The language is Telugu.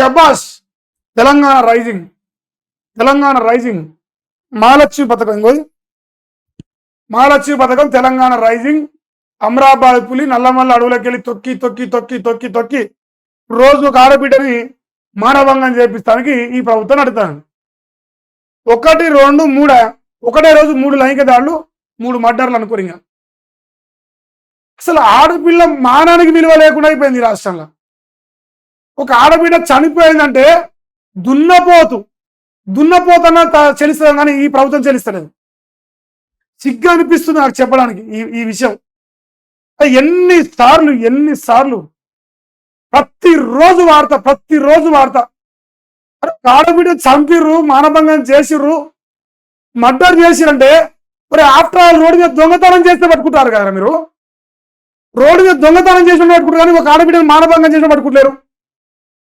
షబాష్ తెలంగాణ రైజింగ్, తెలంగాణ రైజింగ్. మహాలక్ష్మి పథకం, ఇంకోది మహాలక్ష్మి పథకం తెలంగాణ రైజింగ్. అమరాబాద్ పులి నల్లమల్ల అడవులకు వెళ్ళి తొక్కి తొక్కి తొక్కి తొక్కి తొక్కి రోజు ఒక ఆడబిడ్డని మానభంగం చేపిస్తానికి ఈ ప్రభుత్వం నడుతాను. 1, 2, 3 ఒకటే రోజు 3 లైంగిక దాడులు, 3 మర్డర్లు అనుకోరు. ఇంకా అసలు ఆడపిల్ల మానానికి విలువ లేకుండా అయిపోయింది ఈ రాష్ట్రంలో. ఒక ఆడబిడ్డ చనిపోయిందంటే దున్నపోతన్న చెల్లిస్తుంది, కానీ ఈ ప్రభుత్వం చెల్లిస్తలేదు. సిగ్గు అనిపిస్తుంది నాకు చెప్పడానికి ఈ విషయం. ఎన్నిసార్లు ప్రతిరోజు వార్త. ఆడబిడ్డ చంపిర్రు, మానభంగం చేసిర్రు, మర్డర్ చేసిరంటే మరి ఆఫ్టర్ ఆల్ రోడ్డు మీద దొంగతనం చేస్తే పట్టుకుంటారు కదా మీరు. రోడ్డు మీద దొంగతనం చేసిన పట్టుకుంటారు, కానీ ఒక ఆడబిడ్డను మానభంగం చేసిన పట్టుకుంటారు.